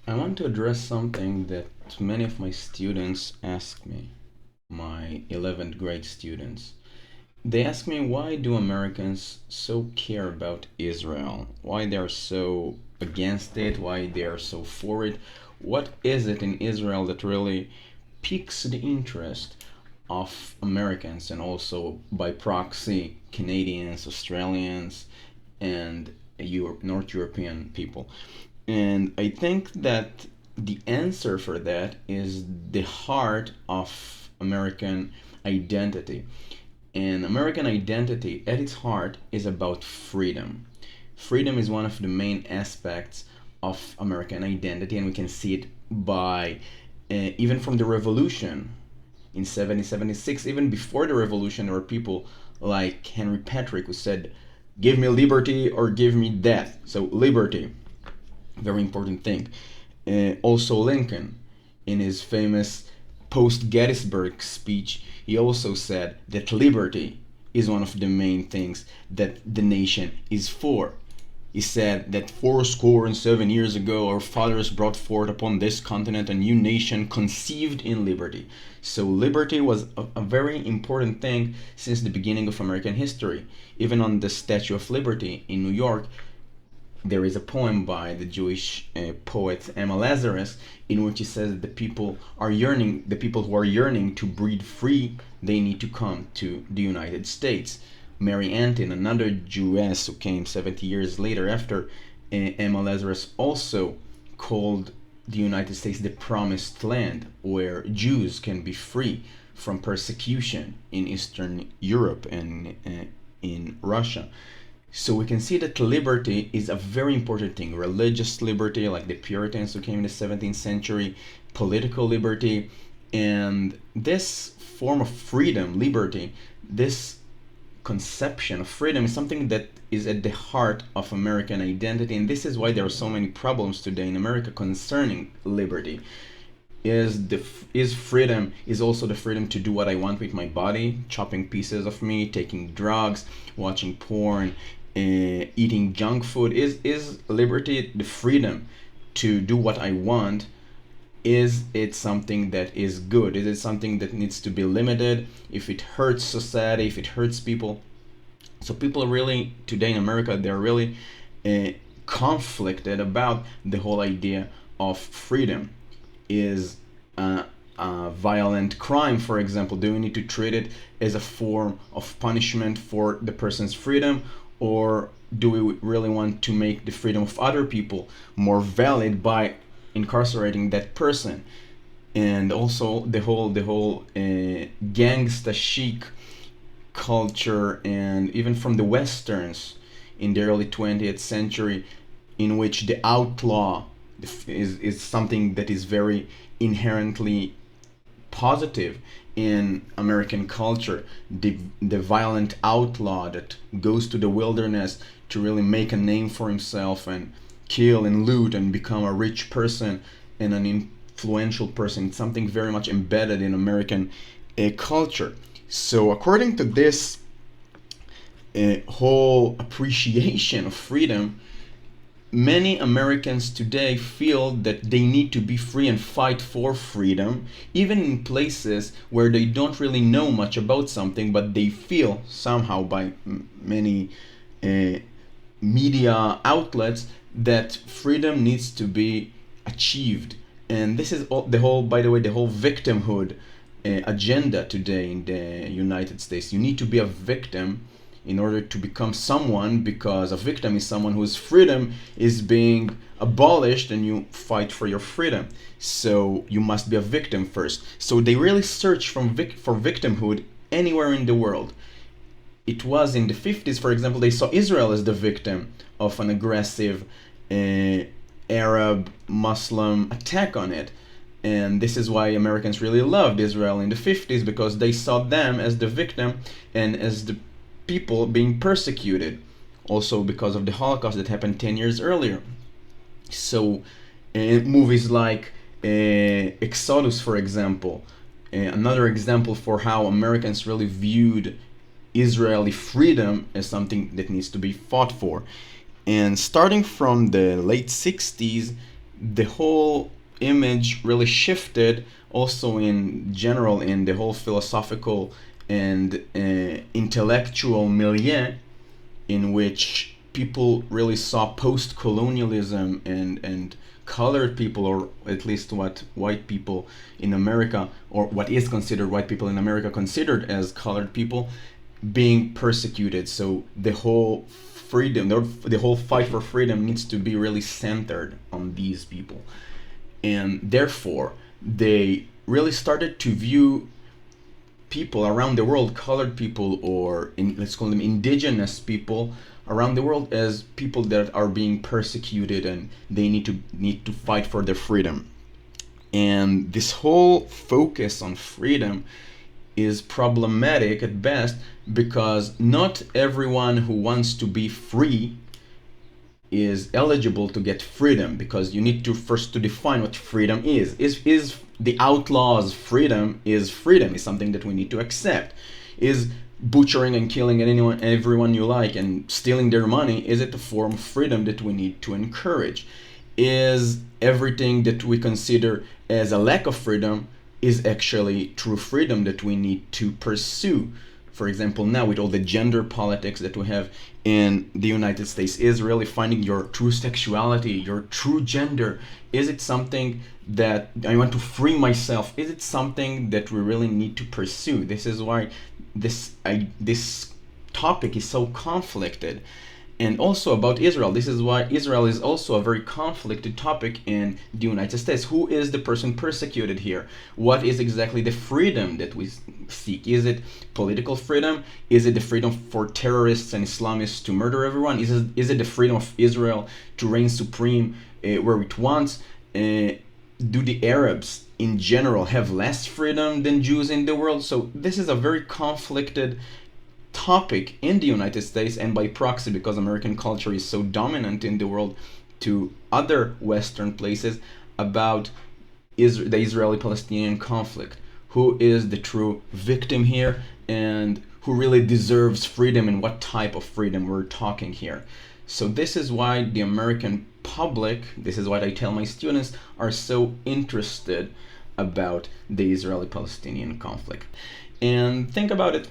I want to address something that many of my students ask me, my 11th grade students. They ask me, why do Americans so care about Israel? Why they are so against it? Why they are so for it? What is it in Israel that really piques the interest of Americans and also by proxy Canadians, Australians, and North European people? And I think that the answer for that is the heart of American identity. And American identity, at its heart, is about freedom. Freedom is one of the main aspects of American identity, and we can see it by even from the revolution in 1776, even before the revolution, there were people like Henry Patrick who said, "Give me liberty or give me death." So, liberty, very important thing. Also, Lincoln, in his famous post Gettysburg speech, he also said that liberty is one of the main things that the nation is for. He said that 407 years ago, our fathers brought forth upon this continent a new nation conceived in liberty. So, liberty was a very important thing since the beginning of American history. Even on the Statue of Liberty in New York, there is a poem by the Jewish poet Emma Lazarus in which he says that the people who are yearning to breathe free, they need to come to the United States. Mary Antin, another Jewess who came 70 years later after Emma Lazarus, also called the United States the promised land where Jews can be free from persecution in Eastern Europe and in Russia. So we can see that liberty is a very important thing. Religious liberty, like the Puritans who came in the 17th century, political liberty, and this form of freedom, liberty, this conception of freedom is something that is at the heart of American identity, and this is why there are so many problems today in America concerning liberty. Is freedom is also the freedom to do what I want with my body, chopping pieces of meat, taking drugs, watching porn, eating junk food. Is liberty the freedom to do what I want? Is it something that is good? Is it something that needs to be limited if it hurts society, if it hurts people? So people really today in America, they're really uh, conflicted about the whole idea of freedom. Is a violent crime, for example, do we need to treat it as a form of punishment for the person's freedom, or do we really want to make the freedom of other people more valid by incarcerating that person? And also the whole gangsta chic culture, and even from the westerns in the early 20th century, in which the outlaw is something that is very inherently positive in American culture. The violent outlaw that goes to the wilderness to really make a name for himself and kill and loot and become a rich person and an influential person. It's something very much embedded in American culture. So, according to this whole appreciation of freedom, many Americans today feel that they need to be free and fight for freedom, even in places where they don't really know much about something, but they feel somehow by many uh, media outlets that freedom needs to be achieved. And this is all, the whole, by the way, the whole victimhood agenda today in the United States. You need to be a victim in order to become someone, because a victim is someone whose freedom is being abolished and you fight for your freedom. So you must be a victim first. So they really search for victimhood anywhere in the world. It was in the 50s, for example, they saw Israel as the victim of an aggressive Arab Muslim attack on it. And this is why Americans really loved Israel in the 50s, because they saw them as the victim and as the people being persecuted, also because of the Holocaust that happened 10 years earlier. So movies like Exodus, for example, another example for how Americans really viewed Israeli freedom as something that needs to be fought for. And starting from the late 60s, the whole image really shifted also in general in the whole philosophical and intellectual milieu, in which people really saw post-colonialism and colored people, or at least what white people in America, or what is considered white people in America considered as colored people, being persecuted. So the whole freedom, the whole fight for freedom needs to be really centered on these people. And therefore, they really started to view people around the world, colored people, or let's call them indigenous people around the world, as people that are being persecuted and they need to fight for their freedom. And this whole focus on freedom is problematic at best, because not everyone who wants to be free is eligible to get freedom, because you need to first to define what freedom is the outlaw's freedom is something that we need to accept. Is butchering and killing everyone you like and stealing their money, is it a form of freedom that we need to encourage? Is everything that we consider as a lack of freedom is actually true freedom that we need to pursue? For example, now with all the gender politics that we have in the United States, is really finding your true sexuality, your true gender, is it something that I want to free myself? Is it something that we really need to pursue? This is why this topic is so conflicted. And also about Israel, this is why Israel is also a very conflicted topic in the United States. Who is the person persecuted here? What is exactly the freedom that we seek? Is it political freedom? Is it the freedom for terrorists and Islamists to murder everyone? Is it the freedom of Israel to reign supreme where it wants? Do the Arabs in general have less freedom than Jews in the world? So this is a very conflicted topic in the United States, and by proxy, because American culture is so dominant in the world to other Western places, about the Israeli-Palestinian conflict. Who is the true victim here, and who really deserves freedom, and what type of freedom we're talking here? So this is why the American public, this is what I tell my students, are so interested about the Israeli-Palestinian conflict. And think about it.